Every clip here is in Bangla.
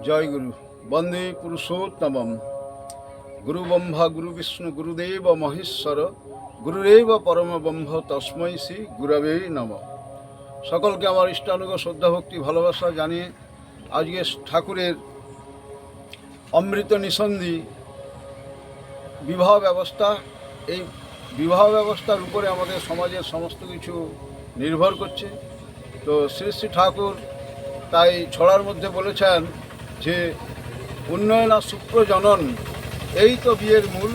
জয় গুরু। বন্দে পুরুষোত্তমম। গুরু ব্রহ্মা গুরু বিষ্ণু গুরুদেব মহেশ্বর, গুরুরেব পরম ব্রহ্ম তস্মৈ শ্রী গুরবে নমঃ। সকলকে আমার ইষ্টানুগ শ্রদ্ধা ভক্তি ভালোবাসা জানিয়ে আজকে ঠাকুরের অমৃত নিসন্ধি বিবাহ ব্যবস্থা, এই বিবাহ ব্যবস্থার উপরে আমাদের সমাজের সমস্ত কিছু নির্ভর করছে। তো শ্রী শ্রী ঠাকুর তাই ছড়ার মধ্যে বলেছেন যে উন্নয়ন আর সুপ্রজনন এই তো বিয়ের মূল,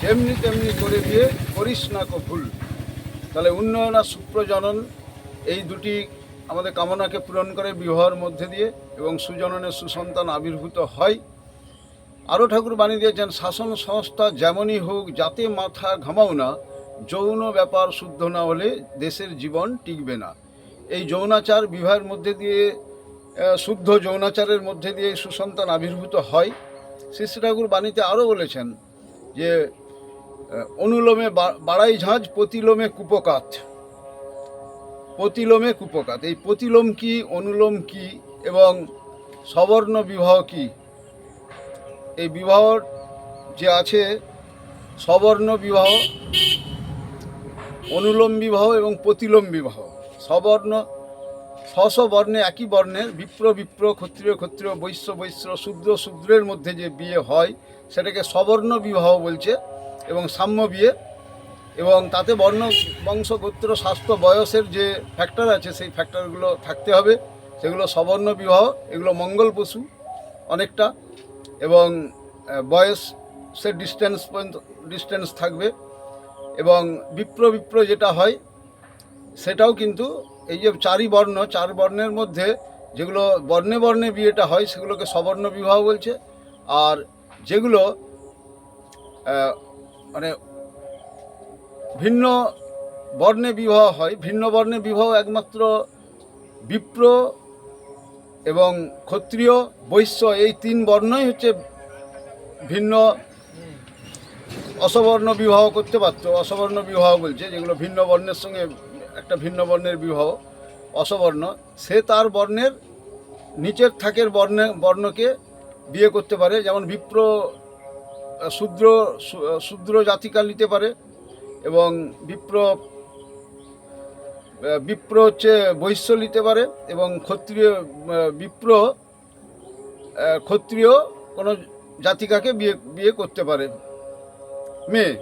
যেমনি তেমনি করে বিয়ে করিস না কো ভুল। তাহলে উন্নয়ন আর সুপ্রজনন এই দুটি আমাদের কামনাকে পূরণ করে বিবাহের মধ্যে দিয়ে, এবং সুজননের সুসন্তান আবির্ভূত হয়। আরও ঠাকুর বাণী দিয়েছেন, শাসন সংস্থা যেমনই হোক যাতে মাথা ঘামাও না, যৌন ব্যাপার শুদ্ধ না হলে দেশের জীবন টিকবে না। এই যৌনাচার বিবাহের মধ্যে দিয়ে, শুদ্ধ যৌনাচারের মধ্যে দিয়ে সুসন্তান আবির্ভূত হয়। শ্রী শ্রী ঠাকুর বাণীতে আরও বলেছেন যে অনুলোমে বাড়াই ঝাঁঝ, প্রতিলোমে কুপকাত। প্রতিলোমে কুপকাত, এই প্রতিলোম কি, অনুলোম কি, এবং সবর্ণ বিবাহ কি? এই বিবাহ যে আছে, সবর্ণ বিবাহ, অনুলোম বিবাহ এবং প্রতিলোম বিবাহ। সবর্ণ বর্ণে, একই বর্ণের বিপ্র বিপ্র, ক্ষত্রিয় ক্ষত্রিয়, বৈশ্য বৈশ্য, শূদ্র শূদ্রের মধ্যে যে বিয়ে হয় সেটাকে সবর্ণ বিবাহ বলছে, এবং সাম্য বিয়ে। এবং তাতে বর্ণ, বংশ, গোত্র, স্বাস্থ্য, বয়সের যে ফ্যাক্টর আছে সেই ফ্যাক্টরগুলো থাকতে হবে, সেগুলো সবর্ণ বিবাহ। এগুলো মঙ্গল পশু অনেকটা, এবং বয়সের ডিস্টেন্স থাকবে। এবং বিপ্র বিপ্র যেটা হয় সেটাও কিন্তু এই যে চার বর্ণের মধ্যে যেগুলো বর্ণে বর্ণে বিয়েটা হয় সেগুলোকে সবর্ণ বিবাহ বলছে। আর যেগুলো মানে ভিন্ন বর্ণে বিবাহ হয়, ভিন্ন বর্ণে বিবাহ একমাত্র বিপ্র এবং ক্ষত্রিয়, বৈশ্য, এই তিন বর্ণই হচ্ছে ভিন্ন। অসবর্ণ বিবাহ করতে পারতো, অসবর্ণ বিবাহ বলছে যেগুলো ভিন্ন বর্ণের সঙ্গে একটা ভিন্ন বর্ণের বিবাহ অসবর্ণ, সে তার বর্ণের নিচের থাকের বর্ণকে বিয়ে করতে পারে। যেমন বিপ্র শূদ্র জাতিকা নিতে পারে, এবং বিপ্র হচ্ছে বৈশ্য নিতে পারে, এবং ক্ষত্রিয় কোনো জাতিকাকে বিয়ে করতে পারে মেয়ে।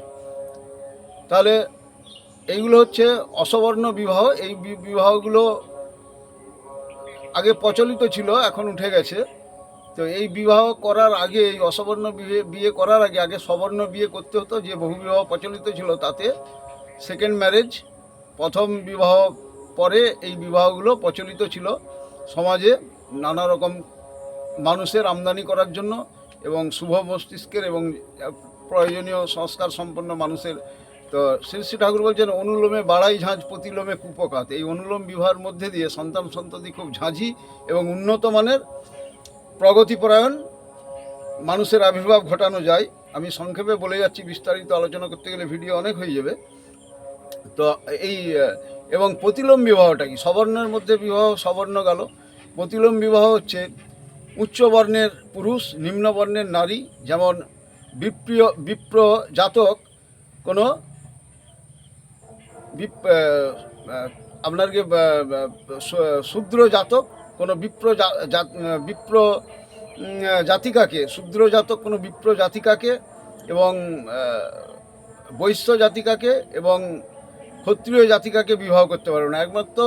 তাহলে এইগুলো হচ্ছে অসবর্ণ বিবাহ। এই বিবাহগুলো আগে প্রচলিত ছিল, এখন উঠে গেছে। তো এই বিবাহ করার আগে, এই অসবর্ণ বিয়ে করার আগে সবর্ণ বিয়ে করতে হতো। যে বহু বিবাহ প্রচলিত ছিল তাতে সেকেন্ড ম্যারেজ, প্রথম বিবাহ পরে এই বিবাহগুলো প্রচলিত ছিল সমাজে, নানা রকম মানুষের আমদানি করার জন্য, এবং শুভ মস্তিষ্কের এবং প্রয়োজনীয় সংস্কার সম্পন্ন মানুষের। তো শ্রী শ্রী ঠাকুর বলছেন, অনুলোমে বাড়াই ঝাঁঝ, প্রতিলোমে কুপকাত। এই অনুলোম বিবাহের মধ্যে দিয়ে সন্তান সন্ততি খুব ঝাঁঝি এবং উন্নত মানের প্রগতিপরায়ণ মানুষের আবির্ভাব ঘটানো যায়। আমি সংক্ষেপে বলে যাচ্ছি, বিস্তারিত আলোচনা করতে গেলে ভিডিও অনেক হয়ে যাবে। তো এই এবং প্রতিলোম বিবাহটা কি? সবর্ণের মধ্যে বিবাহ সবর্ণ গেল। প্রতিলোম বিবাহ হচ্ছে উচ্চ বর্ণের পুরুষ, নিম্ন বর্ণের নারী। যেমন বিপ্র জাতক কোনো আপনার শূদ্র জাতক কোনো বিপ্র জাতিকাকে, শূদ্র জাতক কোনো বিপ্র জাতিকাকে, এবং বৈশ্য জাতিকাকে এবং ক্ষত্রিয় জাতিকাকে বিবাহ করতে পারবে না। একমাত্র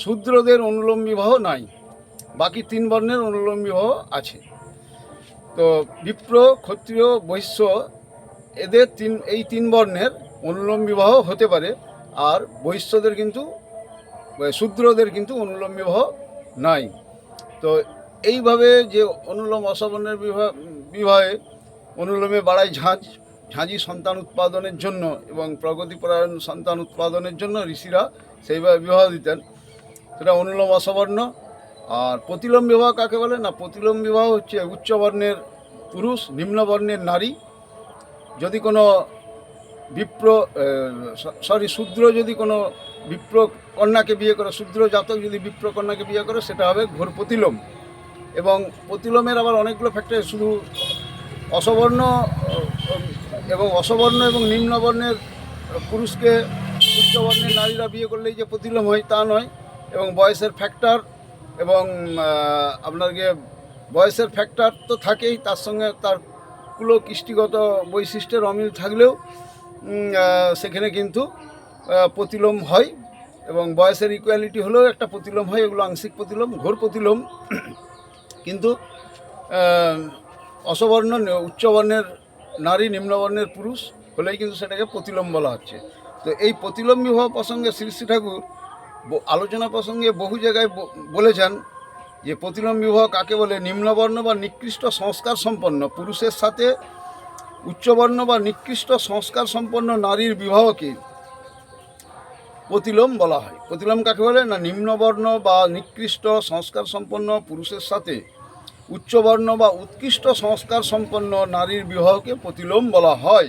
শূদ্রদের অনুলোম বিবাহ নাই, বাকি তিন বর্ণের অনুলোম বিবাহ আছে। তো বিপ্র, ক্ষত্রিয়, বৈশ্য, এদের এই তিন বর্ণের অনুলোম বিবাহ হতে পারে। আর বৈশ্যদের কিন্তু, শূদ্রদের কিন্তু অনুলোম বিবাহ নাই। তো এইভাবে যে অনুলোম অসবর্ণের বিবাহে অনুলোমে বাড়ায় ঝাঁঝি সন্তান উৎপাদনের জন্য এবং প্রগতিপরায়ণ সন্তান উৎপাদনের জন্য ঋষিরা সেইভাবে বিবাহ দিতেন। সেটা অনুলোম অসবর্ণ। আর প্রতিলোম বিবাহ কাকে বলে? না, প্রতিলোম বিবাহ হচ্ছে উচ্চবর্ণের পুরুষ, নিম্নবর্ণের নারী। যদি কোনো শূদ্র যদি কোনো বিপ্র কন্যাকে বিয়ে করে, শূদ্র জাতক যদি বিপ্র কন্যাকে বিয়ে করে, সেটা হবে ঘোর প্রতিলোম। এবং প্রতিলোমের আবার অনেকগুলো ফ্যাক্টর, শুধু অসবর্ণ এবং নিম্নবর্ণের পুরুষকে উচ্চবর্ণের নারীরা বিয়ে করলেই যে প্রতিলোম হয় তা নয়। এবং বয়সের ফ্যাক্টর এবং আপনার গিয়ে বয়সের ফ্যাক্টর তো থাকেই, তার সঙ্গে তার কুলো কৃষ্টিগত বৈশিষ্ট্যের অমিল থাকলেও সেখানে কিন্তু প্রতিলোম হয়। এবং বয়সের ইকুয়ালিটি হলেও একটা প্রতিলোম হয়, এগুলো আংশিক প্রতিলোম, ঘোর প্রতিলোম। কিন্তু অসবর্ণ উচ্চবর্ণের নারী নিম্নবর্ণের পুরুষ হলেই কিন্তু সেটাকে প্রতিলোম বলা হচ্ছে। তো এই প্রতিলোম বিবাহ প্রসঙ্গে শ্রী শ্রী ঠাকুর আলোচনা প্রসঙ্গে বহু জায়গায় বলেছেন যে প্রতিলোম বিবাহ কাকে বলে। নিম্নবর্ণ বা নিকৃষ্ট সংস্কার সম্পন্ন পুরুষের সাথে উচ্চবর্ণ বা নিকৃষ্ট সংস্কার সম্পন্ন নারীর বিবাহকে প্রতিলোম বলা হয়। প্রতিলোম কাকে বলে না, নিম্নবর্ণ বা নিকৃষ্ট সংস্কার সম্পন্ন পুরুষের সাথে উচ্চবর্ণ বা উৎকৃষ্ট সংস্কার সম্পন্ন নারীর বিবাহকে প্রতিলোম বলা হয়।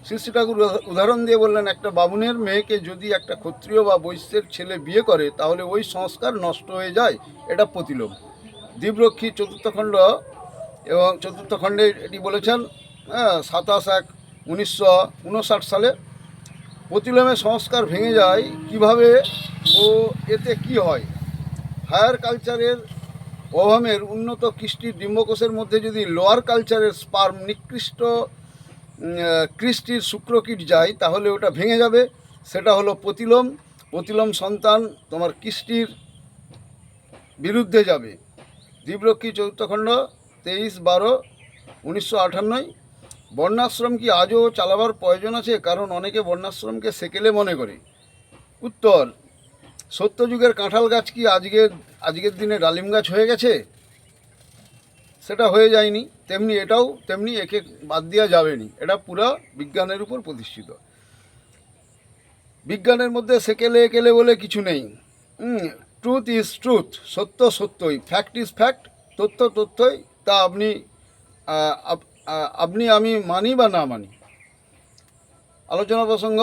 শ্রী শ্রী ঠাকুর উদাহরণ দিয়ে বললেন, একটা বামুনের মেয়েকে যদি একটা ক্ষত্রিয় বা বৈশ্যের ছেলে বিয়ে করে তাহলে ওই সংস্কার নষ্ট হয়ে যায়, এটা প্রতিলোম। দ্বীপরক্ষী চতুর্থ খণ্ড এবং চতুর্থ খণ্ডে এটি বলেছেন 27/1/1959 সালে। প্রতিলোমের সংস্কার ভেঙে যায় কিভাবে ও এতে কি হয়। হায়ার কালচারের ওভামের উন্নত কৃষ্টির ডিম্বকোষের মধ্যে যদি লোয়ার কালচারের স্পার্ম নিকৃষ্ট কৃষ্টির শুক্রকীট যায় তাহলে ওটা ভেঙে যাবে, সেটা হলো প্রতিলোম। প্রতিলোম সন্তান তোমার কৃষ্টির বিরুদ্ধে যাবে। দ্বীপরক্ষী চতুর্থ খণ্ড 23/12/1958। বর্ণাশ্রম কি আজও চালাবার প্রয়োজন আছে? কারণ অনেকে বর্ণাশ্রমকে সেকেলে মনে করে। উত্তর, সত্যযুগের কাঁঠাল গাছ কি আজকের দিনে ডালিম গাছ হয়ে গেছে? সেটা হয়ে যায়নি। তেমনি এটাও একে বাদ দেওয়া যাবেনি। এটা পুরো বিজ্ঞানের উপর প্রতিষ্ঠিত। বিজ্ঞানের মধ্যে সেকেলে একেলে বলে কিছু নেই। ট্রুথ ইজ ট্রুথ, সত্য সত্যই, ফ্যাক্ট ইজ ফ্যাক্ট, তথ্য তথ্যই। তা আপনি আমি মানি বা না মানি। আলোচনা প্রসঙ্গ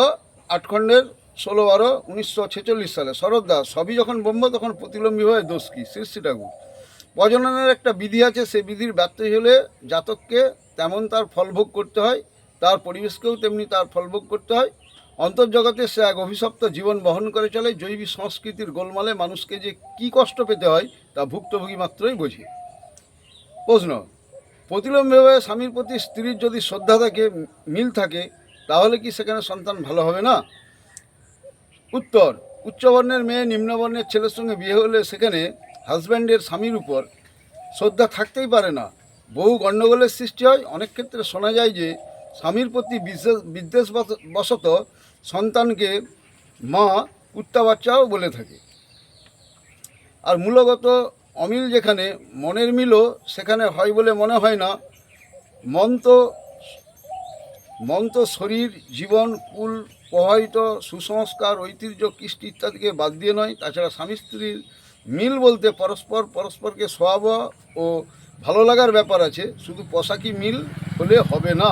8 খণ্ডের 16/12/1946 সালে। শরৎদাস, সবই যখন ব্রহ্ম তখন প্রতিলোম বিবাহের দোষ কী? শ্রী শ্রী ঠাকুর, প্রজননের একটা বিধি আছে, সেই বিধির ব্যর্থ হলে জাতককে তেমন তার ফলভোগ করতে হয়, তার পরিবেশকেও তেমনি তার ফলভোগ করতে হয়। অন্তর্জগতে সে এক অভিশপ্ত জীবন বহন করে চলে। জৈবিক সংস্কৃতির গোলমালে মানুষকে যে কী কষ্ট পেতে হয় তা ভুক্তভোগী মাত্রই বোঝে। প্রশ্ন, প্রতিলোম বিবাহে স্বামীর প্রতি স্ত্রীর যদি শ্রদ্ধা থাকে, মিল থাকে, তাহলে কি সেখানে সন্তান ভালো হবে না? উত্তর, উচ্চবর্ণের মেয়ে নিম্নবর্ণের ছেলের সঙ্গে বিয়ে হলে সেখানে হাজব্যান্ডের স্বামীর উপর শ্রদ্ধা থাকতেই পারে না, বহু গণ্ডগোলের সৃষ্টি হয়। অনেক ক্ষেত্রে শোনা যায় যে স্বামীর প্রতি বিদ্বেষবশত সন্তানকে মা কুত্তা বাচ্চাও বলে থাকে। আর মূলগত অমিল যেখানে, মনের মিলও সেখানে হয় বলে মনে হয় না। মন তো শরীর, জীবন, কুল প্রবাহিত সুসংস্কার, ঐতিহ্য, কৃষ্টি ইত্যাদিকে বাদ দিয়ে নয়। তাছাড়া স্বামী স্ত্রীর মিল বলতে পরস্পরকে স্বভাব ও ভালো লাগার ব্যাপার আছে, শুধু পোশাকি মিল হলে হবে না।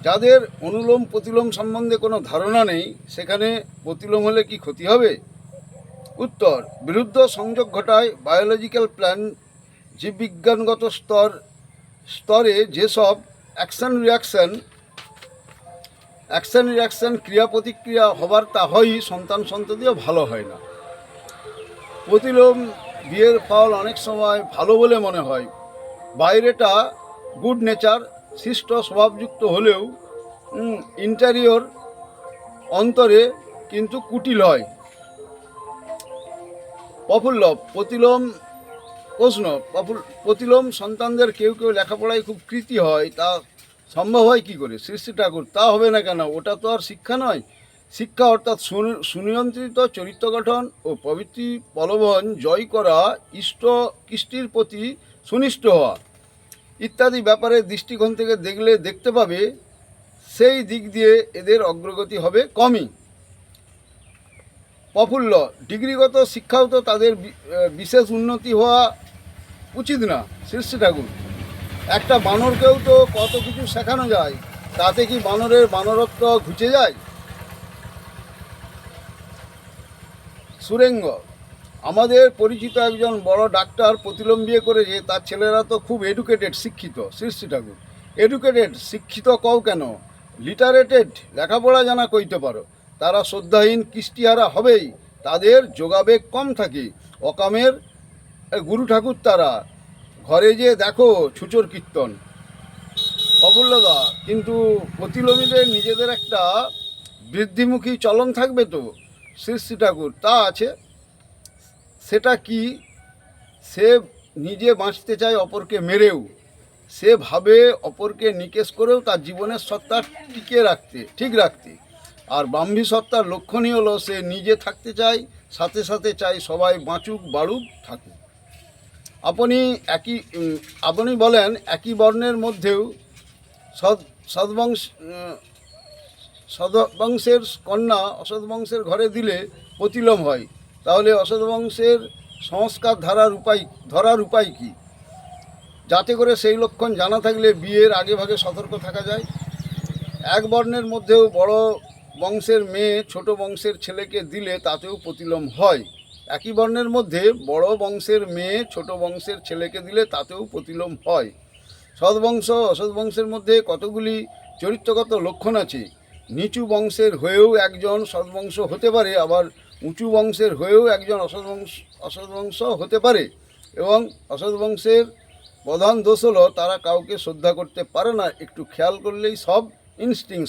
যাদের অনুলোম প্রতিলোম সম্বন্ধে কোনো ধারণা নেই, সেখানে প্রতিলোম হলে কি ক্ষতি হবে? উত্তর, বিরুদ্ধ সংযোগ ঘটায় বায়োলজিক্যাল প্ল্যান। জীববিজ্ঞানগত স্তরে যেসব অ্যাকশন রিয়াকশান ক্রিয়া প্রতিক্রিয়া হবার তা হয়ই, সন্তান সন্ততিও ভালো হয় না। প্রতিলোম বিয়ের ফল অনেক সময় ভালো বলে মনে হয়। বাইরেটা গুড নেচার, শিষ্ট স্বভাবযুক্ত হলেও ইন্টেরিয়র অন্তরে কিন্তু কুটিল হয়। প্রফুল্ল, প্রতিলোম সন্তানদের কেউ লেখাপড়ায় খুব কৃতি হয়, তা সম্ভব হয় কী করে? শ্রী শ্রী ঠাকুর, তা হবে না কেন? ওটা তো আর শিক্ষা নয়। শিক্ষা অর্থাৎ সুনিয়ন্ত্রিত চরিত্র গঠন ও প্রবৃত্তি প্রলোভন জয় করা, কৃষ্টির প্রতি সুনিষ্ঠ হওয়া ইত্যাদি ব্যাপারে দৃষ্টিকোণ থেকে দেখতে পাবে, সেই দিক দিয়ে এদের অগ্রগতি হবে কমই। প্রফুল্ল, ডিগ্রিগত শিক্ষাও তো তাদের বিশেষ উন্নতি হওয়া উচিত না। শ্রী শ্রী ঠাকুর, একটা বানরকেও তো কত কিছু শেখানো যায়, তাতে কি বানরের বানরত্ব ঘুচে যায়? সুরেঙ্গ, আমাদের পরিচিত একজন বড় ডাক্তার প্রতিলোম বিয়ে করেছে, তার ছেলেরা তো খুব এডুকেটেড, শিক্ষিত। শ্রী শ্রী ঠাকুর এডুকেটেড, শিক্ষিত কও কেন, লিটারেটেড, লেখাপড়া জানা কইতে পারো, তারা শ্রদ্ধাহীন কৃষ্টিহারা হবেই, তাদের যোগাবেগ কম থাকে, অকামের গুরু ঠাকুর তারা। ঘরে যে দেখো ছুচোর কীর্তন। অমূল্যদা, কিন্তু প্রতিলোমীদের নিজেদের একটা বৃদ্ধিমুখী চলন থাকবে তো। শ্রী শ্রী ঠাকুর তা আছে। সেটা কি? সে নিজে বাঁচতে চায় অপরকে মেরেও, সে ভাবে অপরকে নিকেশ করেও তার জীবনের সত্তা ঠিক রাখতে। আর ব্রাহ্মী সত্তার লক্ষণই হলো সে নিজে থাকতে চায়, সাথে সাথে চাই সবাই বাঁচুক, বাড়ুক, থাকুক। আপনি বলেন একই বর্ণের মধ্যেও সদবংশের কন্যা অসৎ বংশের ঘরে দিলে প্রতিলোম হয়, তাহলে অসৎ বংশের সংস্কার ধরার উপায় কি? যাতে করে সেই লক্ষণ জানা থাকলে বিয়ের আগে ভাগে সতর্ক থাকা যায়। এক বর্ণের মধ্যেও বড় বংশের মেয়ে ছোট বংশের ছেলেকে দিলে তাতেও প্রতিলোম হয়। একই বর্ণের মধ্যে বড় বংশের মেয়ে ছোট বংশের ছেলেকে দিলে তাতেও প্রতিলোম হয়। সৎবংশ অসৎ বংশের মধ্যে কতগুলি চরিত্রগত লক্ষণ আছে। নিচু বংশের হয়েও একজন সৎবংশ হতে পারে, আবার উঁচু বংশের হয়েও একজন অসৎ বংশ হতে পারে। এবং অসৎ বংশের প্রধান দোষ হলো তারা কাউকে শ্রদ্ধা করতে পারে না। একটু খেয়াল করলেই সব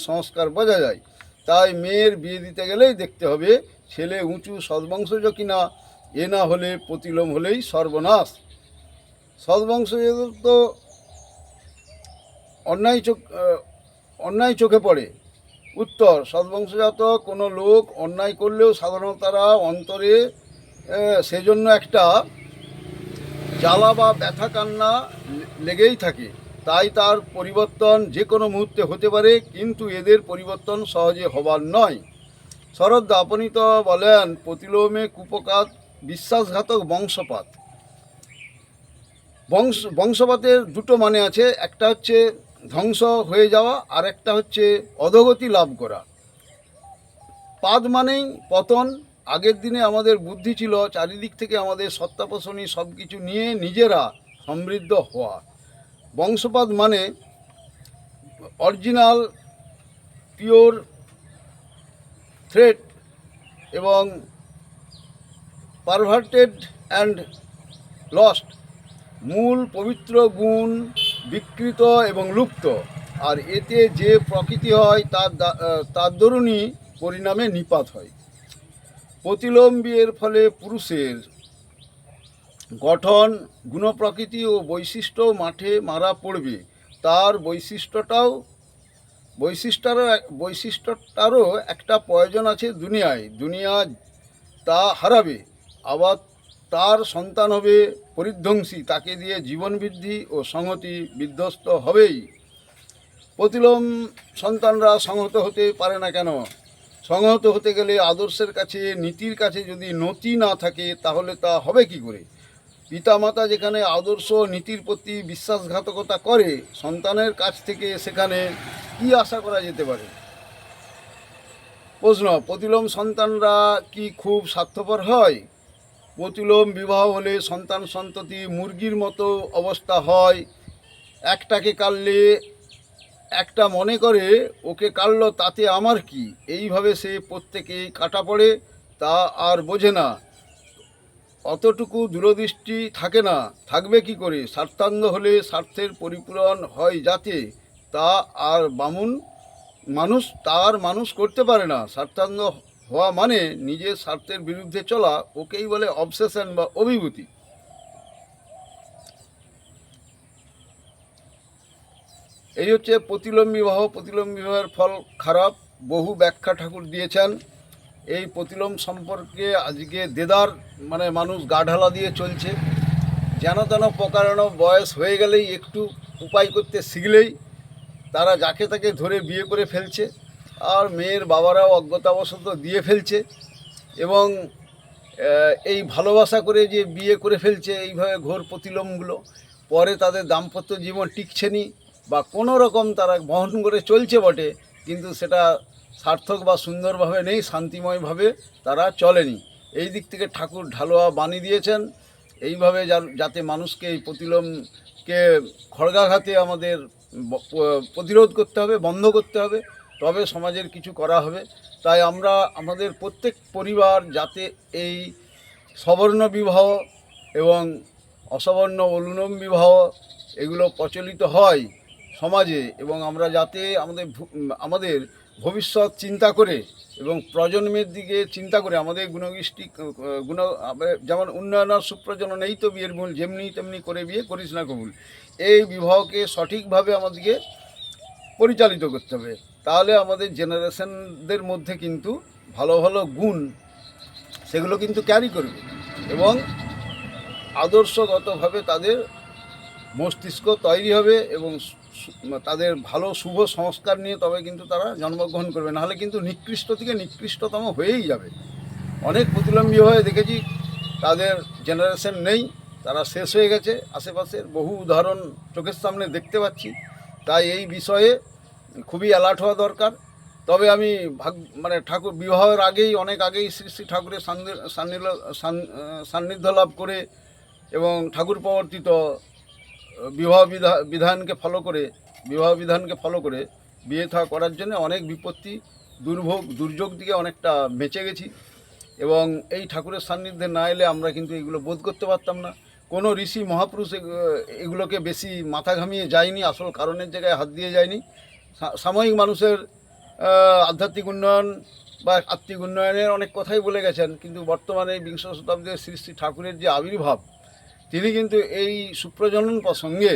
সংস্কার বোঝা যায়। তাই মেয়ের বিয়ে দিতে গেলেই দেখতে হবে ছেলে উঁচু সৎবংশজ কিনা, এ না হলে প্রতিলোম হলেই সর্বনাশ। সৎবংশজ তো অন্যায় চোখে পড়ে। উত্তর: সৎবংশজাত কোনো লোক অন্যায় করলেও সাধারণত তারা অন্তরে সেজন্য একটা জ্বালা বা ব্যথা কান্না লেগেই থাকে। তাই তার পরিবর্তন যে কোনো মুহূর্তে হতে পারে, কিন্তু এদের পরিবর্তন সহজে হবার নয়। শরদ্দা, আপনি তো বলেন প্রতিলোমে কুপকাত, বিশ্বাসঘাতক বংশপাত। বংশপাতের দুটো মানে আছে, একটা হচ্ছে ধ্বংস হয়ে যাওয়া, আর একটা হচ্ছে অধোগতি লাভ করা। পাদ মানেই পতন। আগের দিনে আমাদের বুদ্ধি ছিল চারিদিক থেকে আমাদের সত্তাপোষণী সব কিছু নিয়ে নিজেরা সমৃদ্ধ হওয়া। বংশপাত মানে অরিজিনাল পিওর থ্রেট এবং পারভার্টেড অ্যান্ড লস্ট, মূল পবিত্র গুণ বিকৃত এবং লুপ্ত। আর এতে যে প্রকৃতি হয় তার দরুনই পরিণামে নিপাত হয়। প্রতিলোম বিয়ের ফলে পুরুষের গঠন, গুণপ্রকৃতি ও বৈশিষ্ট্য মাঠে মারা পড়বে। তার বৈশিষ্ট্যটারও একটা প্রয়োজন আছে দুনিয়া তা হারাবে। আবার তার সন্তান হবে পরিধ্বংসী, তাকে দিয়ে জীবন বৃদ্ধি ও সংহতি বিধ্বস্ত হবেই। প্রতিলোম সন্তানরা সংহত হতে পারে না কেন? সংহত হতে গেলে আদর্শের কাছে, নীতির কাছে যদি নতি না থাকে তাহলে তা হবে কি করে? পিতামাতা যেখানে আদর্শ নীতির প্রতি বিশ্বাসঘাতকতা করে, সন্তানের কাছ থেকে সেখানে কি আশা করা যেতে পারে? প্রশ্ন: প্রতিলোম সন্তানরা কি খুব স্বার্থপর হয়? প্রতিলোম বিবাহ হলে সন্ততি মুরগির মতো অবস্থা হয়। একটাকে কাটলে একটা মনে করে ওকে কাটলো, তাতে আমার কি, এইভাবে সে প্রত্যেকেই কাটা পড়ে, তা আর বোঝে না। অতটুকু দূরদৃষ্টি থাকে না, থাকবে কি করে? স্বার্থান্ধ হলে স্বার্থের পরিপূরণ হয় যাতে, তা আর মানুষ করতে পারে না। স্বার্থান্ধ হওয়া মানে নিজের স্বার্থের বিরুদ্ধে চলা, ওকেই বলে অবসেশন বা অভিভূতি। এই হচ্ছে প্রতিলোম বিবাহ। প্রতিলোম বিবাহের ফল খারাপ, বহু ব্যাখ্যা ঠাকুর দিয়েছেন। এই প্রতিলোম সম্পর্কে আজকে দেদার মানুষ গা ঢালা দিয়ে চলছে। যেন তেন প্রকারানো, বয়স হয়ে গেলেই একটু উপায় করতে শিখলেই তারা যাকে তাকে ধরে বিয়ে করে ফেলছে, আর মেয়ের বাবারাও অজ্ঞতাবশত দিয়ে ফেলছে। এবং এই ভালোবাসা করে যে বিয়ে করে ফেলছে, এইভাবে ঘোর প্রতিলোমগুলো পরে তাদের দাম্পত্য জীবন টিকছে নি, বা কোনো রকম তারা বহন করে চলছে বটে, কিন্তু সেটা সার্থক বা সুন্দরভাবে নেই, শান্তিময়ভাবে তারা চলেনি। এই দিক থেকে ঠাকুর ঢালোয়া বাণী দিয়েছেন, এইভাবে যাতে মানুষকে এই প্রতিলোমকে খড়গাঘাতে আমাদের প্রতিরোধ করতে হবে, বন্ধ করতে হবে, তবে সমাজের কিছু করা হবে। তাই আমরা আমাদের প্রত্যেক পরিবার যাতে এই সবর্ণ বিবাহ এবং অসবর্ণ অনুলোম বিবাহ এগুলো প্রচলিত হয় সমাজে, এবং আমরা যাতে আমাদের ভবিষ্যৎ চিন্তা করে এবং প্রজন্মের দিকে চিন্তা করে আমাদের গুণগোষ্ঠী যেমন উন্নয়ন আর সুপ্রজনন এই তো বিয়ের মূল, যেমনি তেমনি করে বিয়ে করিস না কবুল, এই বিবাহকে সঠিকভাবে আমাদেরকে পরিচালিত করতে হবে। তাহলে আমাদের জেনারেশনদের মধ্যে কিন্তু ভালো ভালো গুণ সেগুলো কিন্তু ক্যারি করবে এবং আদর্শগতভাবে তাদের মস্তিষ্ক তৈরি হবে এবং তাদের ভালো শুভ সংস্কার নিয়ে তবে কিন্তু তারা জন্মগ্রহণ করবে, নাহলে কিন্তু নিকৃষ্ট থেকে নিকৃষ্টতম হয়েই যাবে। অনেক প্রতিলম্বী হয়ে দেখেছি তাদের জেনারেশন নেই, তারা শেষ হয়ে গেছে, আশেপাশের বহু উদাহরণ চোখের সামনে দেখতে পাচ্ছি। তাই এই বিষয়ে খুবই অ্যালার্ট হওয়া দরকার। তবে আমি ঠাকুর বিবাহের আগেই অনেক আগেই শ্রী শ্রী ঠাকুরের সান্নিধ্য লাভ করে এবং ঠাকুর প্রবর্তিত বিবাহ বিধানকে ফলো করে বিয়ে থা করার জন্য অনেক বিপত্তি দুর্যোগ দিকে অনেকটা বেঁচে গেছি। এবং এই ঠাকুরের সান্নিধ্যে না এলে আমরা কিন্তু এগুলো বোধ করতে পারতাম না। কোনো ঋষি মহাপুরুষ এগুলোকে বেশি মাথা ঘামিয়ে যায়নি, আসল কারণের জায়গায় হাত দিয়ে যায়নি। সাময়িক মানুষের আধ্যাত্মিক উন্নয়ন বা আত্মিক উন্নয়নের অনেক কথাই বলে গেছেন, কিন্তু বর্তমানে বিংশ শতাব্দীর শ্রী শ্রী ঠাকুরের যে আবির্ভাব, তিনি কিন্তু এই সুপ্রজনন প্রসঙ্গে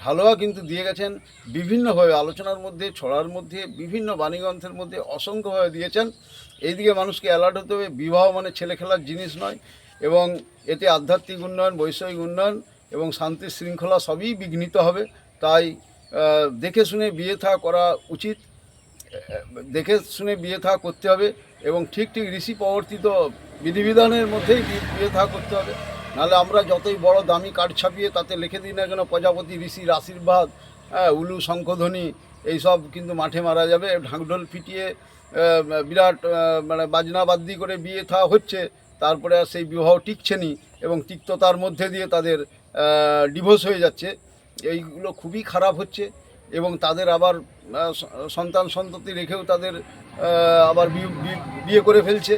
ঢালোয়া কিন্তু দিয়ে গেছেন বিভিন্নভাবে, আলোচনার মধ্যে, ছড়ার মধ্যে, বিভিন্ন বাণীগ্রন্থের মধ্যে অসংখ্যভাবে দিয়েছেন। এইদিকে মানুষকে অ্যালার্ট হতে হবে, বিবাহ মানে ছেলে খেলার জিনিস নয়, এবং এতে আধ্যাত্মিক উন্নয়ন, বৈষয়িক উন্নয়ন এবং শান্তি শৃঙ্খলা সবই বিঘ্নিত হবে। তাই দেখে শুনে বিয়ে থা করা উচিত, দেখে শুনে বিয়ে থা করতে হবে এবং ঠিক ঋষি প্রবর্তিত বিধিবিধানের মধ্যেই বিয়ে থা করতে হবে। নাহলে আমরা যতই বড় দামি কার্ড ছাপিয়ে তাতে লিখে দিই না কেন প্রজাপতি ঋষির আশীর্বাদ, উলু শঙ্খধ্বনি, এইসব কিন্তু মাঠে মারা যাবে। ঢাকঢোল পিটিয়ে বিরাট বাজনা বাদ্যি করে বিয়ে থা হচ্ছে, তারপরে আর সেই বিবাহ টিকছে নি এবং তিক্ততার মধ্যে দিয়ে তাদের ডিভোর্স হয়ে যাচ্ছে। এইগুলো খুবই খারাপ হচ্ছে এবং তাদের আবার সন্তান সন্ততি রেখেও তাদের আবার বিয়ে করে ফেলছে।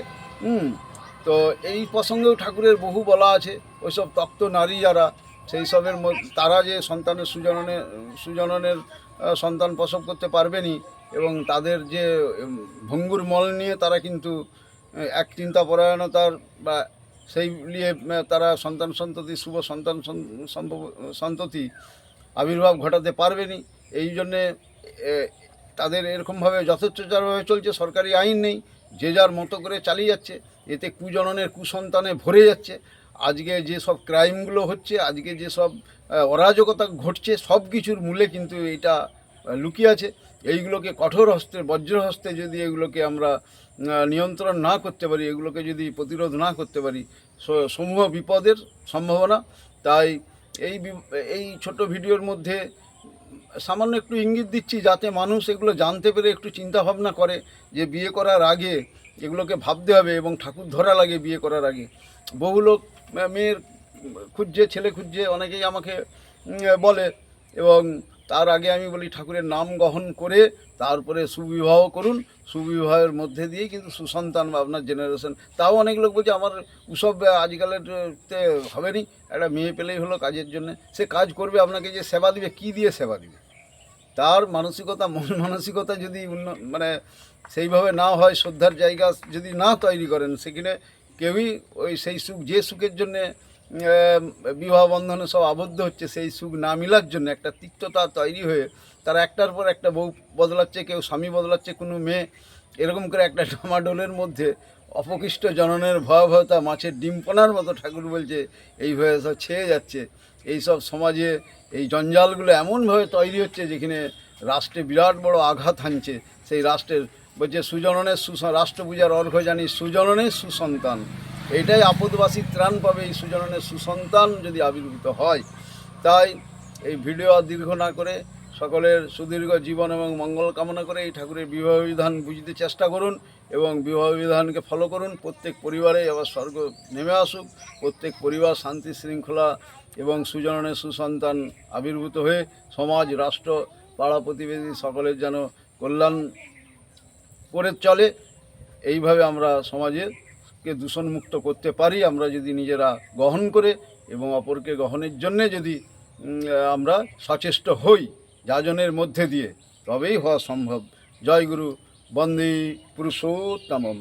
তো এই প্রসঙ্গেও ঠাকুরের বহু বলা আছে। ওইসব তপ্ত নারী যারা, সেই সবের তারা যে সন্তানের সুজননের সন্তান প্রসব করতে পারবেনি এবং তাদের যে ভঙ্গুর মল নিয়ে তারা কিন্তু এক চিন্তাপরায়ণতার বা সেই নিয়ে তারা সন্তান সন্ততি শুভ সন্তান সন্ততি আবির্ভাব ঘটাতে পারবেনি। এই জন্যে তাদের এরকমভাবে যথেচ্ছভাবে চলছে, সরকারি আইন নেই, যে যার মতো করে চালিয়ে যাচ্ছে। এতে কুজননের কুসন্তানে ভরে যাচ্ছে। আজকে যে সব ক্রাইমগুলো হচ্ছে, আজকে যে সব অরাজকতা ঘটছে, সব কিছুর মূলে কিন্তু এটা লুকিয়ে আছে। এইগুলোকে কঠোর হস্তে, বজ্র হস্তে যদি এগুলোকে আমরা নিয়ন্ত্রণ না করতে পারি, এগুলোকে যদি প্রতিরোধ না করতে পারি, সমূহ বিপদের সম্ভাবনা। তাই এই ছোট ভিডিওর মধ্যে সামান্য একটু ইঙ্গিত দিচ্ছি, যাতে মানুষ এগুলো জানতে পেরে একটু চিন্তা ভাবনা করে যে বিয়ে করার আগে এগুলোকে ভাবতে হবে এবং ঠাকুর ধরা লাগে বিয়ে করার আগে। বহু লোক মেয়ের খুঁজছে, ছেলে খুঁজছে, অনেকেই আমাকে বলে, এবং তার আগে আমি বলি ঠাকুরের নাম গ্রহণ করে তারপরে সুবিবাহ করুন। সুবিবাহের মধ্যে দিয়েই কিন্তু সুসন্তান বা আপনার জেনারেশন। তাও অনেক লোক বলছে আমার ওসব আজকালের হবে নি, একটা মেয়ে পেলেই হলো কাজের জন্য। সে কাজ করবে, আপনাকে যে সেবা দিবে, কী দিয়ে সেবা দিবে? তার মানসিকতা, মন মানসিকতা যদি সেইভাবে না হয়, শ্রদ্ধার জায়গা যদি না তৈরি করেন, সেখানে কেউই সেই সুখ, যে সুখের জন্যে বিবাহ বন্ধনে সব আবদ্ধ হচ্ছে, সেই সুখ না মিলার জন্য একটা তিক্ততা তৈরি হয়ে তারা একটার পর একটা বউ বদলাচ্ছে, কেউ স্বামী বদলাচ্ছে, কোনো মেয়ে, এরকম করে একটা ডামাডোলের মধ্যে অপকৃষ্ট জননের ভয়াবহতা মাছের ডিমপনার মতো ঠাকুর বলছে এইভাবে সব ছেয়ে যাচ্ছে। এই সব সমাজে এই জঞ্জালগুলো এমনভাবে তৈরি হচ্ছে যেখানে রাষ্ট্রে বিরাট বড় আঘাত হানছে। সেই রাষ্ট্রের বলছে সুজননের রাষ্ট্র পূজার অর্ঘ জানি সুজননের সুসন্তান। এইটাই আপদবাসী ত্রাণ পাবে, এই সুজননের সুসন্তান যদি আবির্ভূত হয়। তাই এই ভিডিও দীর্ঘ না করে সকলের সুদীর্ঘ জীবন এবং মঙ্গল কামনা করে এই ঠাকুরের বিবাহ বিধান বুঝতে চেষ্টা করুন এবং বিবাহ বিধানকে ফলো করুন। প্রত্যেক পরিবারে আবার স্বর্গ নেমে আসুক, প্রত্যেক পরিবার শান্তি শৃঙ্খলা এবং সুজনের সুসন্তান আবির্ভূত হয়ে সমাজ, রাষ্ট্র, পাড়া প্রতিবেশী সকলের যেন কল্যাণ করে চলে। এইভাবে আমরা সমাজকে দূষণমুক্ত করতে পারি আমরা যদি নিজেরা গ্রহণ করে এবং অপরকে গ্রহণের জন্যে যদি আমরা সচেষ্ট হই যাজনের মধ্যে দিয়ে, তবেই হওয়া সম্ভব। জয় গুরু, বন্দে পুরুষোত্তমম।